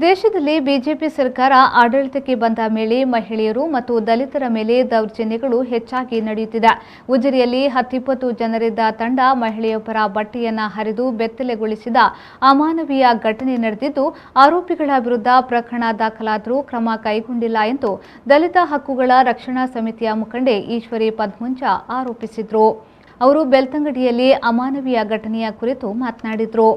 ದೇಶದಲ್ಲಿ ಬಿಜೆಪಿ ಸರ್ಕಾರ ಆಡಳಿತಕ್ಕೆ ಬಂದ ಮೇಲೆ ಮಹಿಳೆಯರು ಮತ್ತು ದಲಿತರ ಮೇಲೆ ದೌರ್ಜನ್ಯಗಳು ಹೆಚ್ಚಾಗಿ ನಡೆಯುತ್ತಿದೆ. ಉಜಿರೆಯಲ್ಲಿ 10-20 ಜನರಿದ್ದ ತಂಡ ಮಹಿಳೆಯೊಬ್ಬರ ಬಟ್ಟೆಯನ್ನ ಹರಿದು ಬೆತ್ತಲೆಗೊಳಿಸಿದ ಅಮಾನವೀಯ ಘಟನೆ ನಡೆದಿದ್ದು, ಆರೋಪಿಗಳ ವಿರುದ್ಧ ಪ್ರಕರಣ ದಾಖಲಾದರೂ ಕ್ರಮ ಕೈಗೊಂಡಿಲ್ಲ ಎಂದು ದಲಿತ ಹಕ್ಕುಗಳ ರಕ್ಷಣಾ ಸಮಿತಿಯ ಮುಖಂಡೆ ಈಶ್ವರಿ ಪದ್ಮುಂಜ ಆರೋಪಿಸಿದರು. ಅವರು ಬೆಳ್ತಂಗಡಿಯಲ್ಲಿ ಅಮಾನವೀಯ ಘಟನೆಯ ಕುರಿತು ಮಾತನಾಡಿದರು.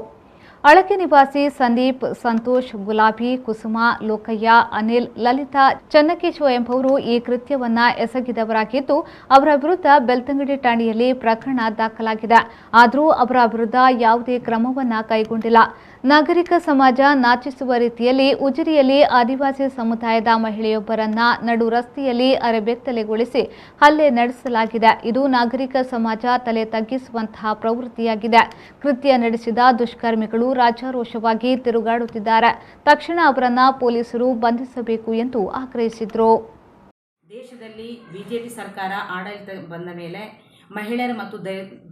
ಅಳಕೆ ನಿವಾಸಿ ಸಂದೀಪ್, ಸಂತೋಷ್, ಗುಲಾಬಿ, ಕುಸುಮ, ಲೋಕಯ್ಯ, ಅನಿಲ್, ಲಲಿತಾ, ಚನ್ನಕೇಶವ ಎಂಬುವರು ಈ ಕೃತ್ಯವನ್ನ ಎಸಗಿದವರಾಗಿದ್ದು, ಅವರ ವಿರುದ್ಧ ಬೆಳ್ತಂಗಡಿ ಠಾಣೆಯಲ್ಲಿ ಪ್ರಕರಣ ದಾಖಲಾಗಿದೆ. ಆದರೂ ಅವರ ವಿರುದ್ಧ ಯಾವುದೇ ಕ್ರಮವನ್ನ ಕೈಗೊಂಡಿಲ್ಲ. ನಾಗರಿಕ ಸಮಾಜ ನಾಚಿಸುವ ರೀತಿಯಲ್ಲಿ ಉಜಿರೆಯಲ್ಲಿ ಆದಿವಾಸಿ ಸಮುದಾಯದ ಮಹಿಳೆಯೊಬ್ಬರನ್ನ ನಡು ರಸ್ತೆಯಲ್ಲಿ ಅರೆಬೆತ್ತಲೆಗೊಳಿಸಿ ಹಲ್ಲೆ ನಡೆಸಲಾಗಿದೆ. ಇದು ನಾಗರಿಕ ಸಮಾಜ ತಲೆ ತಗ್ಗಿಸುವಂತಹ ಪ್ರವೃತ್ತಿಯಾಗಿದೆ. ಕೃತ್ಯ ನಡೆಸಿದ ದುಷ್ಕರ್ಮಿಗಳು ರಾಜಾರೋಷವಾಗಿ ತಿರುಗಾಡುತ್ತಿದ್ದಾರೆ. ತಕ್ಷಣ ಅವರನ್ನ ಪೊಲೀಸರು ಬಂಧಿಸಬೇಕು ಎಂದು ಆಗ್ರಹಿಸಿದರು. ದೇಶದಲ್ಲಿ ಬಿಜೆಪಿ ಸರ್ಕಾರ ಆಡಳಿತ ಬಂದ ಮೇಲೆ ಮಹಿಳೆಯರು ಮತ್ತು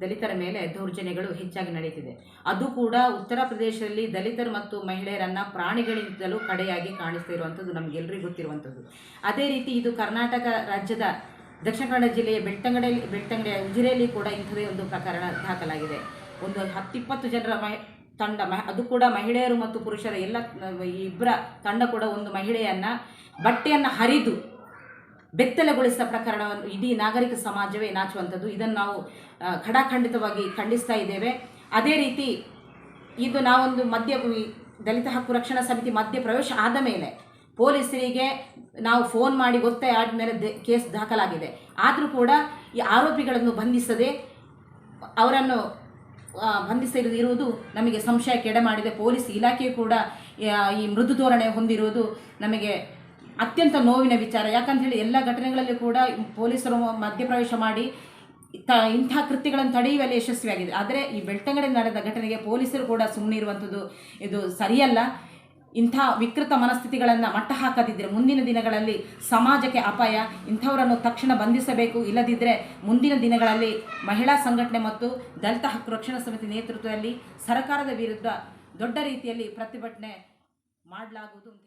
ದಲಿತರ ಮೇಲೆ ದೌರ್ಜನ್ಯಗಳು ಹೆಚ್ಚಾಗಿ ನಡೆಯುತ್ತಿದೆ. ಅದು ಕೂಡ ಉತ್ತರ ಪ್ರದೇಶದಲ್ಲಿ ದಲಿತರು ಮತ್ತು ಮಹಿಳೆಯರನ್ನು ಪ್ರಾಣಿಗಳಿಂದಲೂ ಕಡೆಯಾಗಿ ಕಾಣಿಸ್ತಾ ಇರುವಂಥದ್ದು ನಮಗೆಲ್ಲರಿಗೂ ಗೊತ್ತಿರುವಂಥದ್ದು. ಅದೇ ರೀತಿ ಇದು ಕರ್ನಾಟಕ ರಾಜ್ಯದ ದಕ್ಷಿಣ ಕನ್ನಡ ಜಿಲ್ಲೆಯ ಬೆಳ್ತಂಗಡಿಯ ಉಜಿರೆಯಲ್ಲಿ ಕೂಡ ಇಂಥದೇ ಒಂದು ಪ್ರಕರಣ ದಾಖಲಾಗಿದೆ. ಒಂದು 10-20 ಜನರ ತಂಡ, ಅದು ಕೂಡ ಮಹಿಳೆಯರು ಮತ್ತು ಪುರುಷರ ಎಲ್ಲ ಇಬ್ಬರ ತಂಡ ಕೂಡ ಒಂದು ಮಹಿಳೆಯನ್ನು ಬಟ್ಟೆಯನ್ನು ಹರಿದು ಬೆತ್ತಲೆಗೊಳಿಸಿದ ಪ್ರಕರಣವನ್ನು ಇಡೀ ನಾಗರಿಕ ಸಮಾಜವೇ ನಾಚುವಂಥದ್ದು. ಇದನ್ನು ನಾವು ಖಡಾಖಂಡಿತವಾಗಿ ಖಂಡಿಸ್ತಾ ಇದ್ದೇವೆ. ಅದೇ ರೀತಿ ಇದು ನಾವೊಂದು ದಲಿತ ಹಕ್ಕು ರಕ್ಷಣಾ ಸಮಿತಿ ಮಧ್ಯ ಪ್ರವೇಶ ಆದ ಮೇಲೆ ಪೊಲೀಸರಿಗೆ ನಾವು ಫೋನ್ ಮಾಡಿ ಒತ್ತಾಯ ಆದಮೇಲೆ ಕೇಸ್ ದಾಖಲಾಗಿದೆ. ಆದರೂ ಕೂಡ ಈ ಆರೋಪಿಗಳನ್ನು ಬಂಧಿಸದೆ ಅವರನ್ನು ಬಂಧಿಸಿರುವುದು ನಮಗೆ ಸಂಶಯಕ್ಕೆಡೆ ಮಾಡಿದೆ. ಪೊಲೀಸ್ ಇಲಾಖೆಯು ಕೂಡ ಈ ಮೃದು ಧೋರಣೆ ಹೊಂದಿರುವುದು ನಮಗೆ ಅತ್ಯಂತ ನೋವಿನ ವಿಚಾರ. ಯಾಕಂತ ಹೇಳಿ ಎಲ್ಲ ಘಟನೆಗಳಲ್ಲಿ ಕೂಡ ಪೊಲೀಸರು ಮಧ್ಯಪ್ರವೇಶ ಮಾಡಿ ಇಂಥ ಕೃತ್ಯಗಳನ್ನು ತಡೆಯುವಲ್ಲಿ ಯಶಸ್ವಿಯಾಗಿದೆ. ಆದರೆ ಈ ಬೆಳ್ತಂಗಡಿ ನಡೆದ ಘಟನೆಗೆ ಪೊಲೀಸರು ಕೂಡ ಸುಮ್ಮನೆ ಇರುವಂಥದ್ದು ಇದು ಸರಿಯಲ್ಲ. ಇಂಥ ವಿಕೃತ ಮನಸ್ಥಿತಿಗಳನ್ನು ಮಟ್ಟ ಹಾಕದಿದ್ದರೆ ಮುಂದಿನ ದಿನಗಳಲ್ಲಿ ಸಮಾಜಕ್ಕೆ ಅಪಾಯ. ಇಂಥವರನ್ನು ತಕ್ಷಣ ಬಂಧಿಸಬೇಕು. ಇಲ್ಲದಿದ್ದರೆ ಮುಂದಿನ ದಿನಗಳಲ್ಲಿ ಮಹಿಳಾ ಸಂಘಟನೆ ಮತ್ತು ದಲಿತ ಹಕ್ಕು ರಕ್ಷಣಾ ಸಮಿತಿ ನೇತೃತ್ವದಲ್ಲಿ ಸರ್ಕಾರದ ವಿರುದ್ಧ ದೊಡ್ಡ ರೀತಿಯಲ್ಲಿ ಪ್ರತಿಭಟನೆ ಮಾಡಲಾಗುವುದು ಅಂತ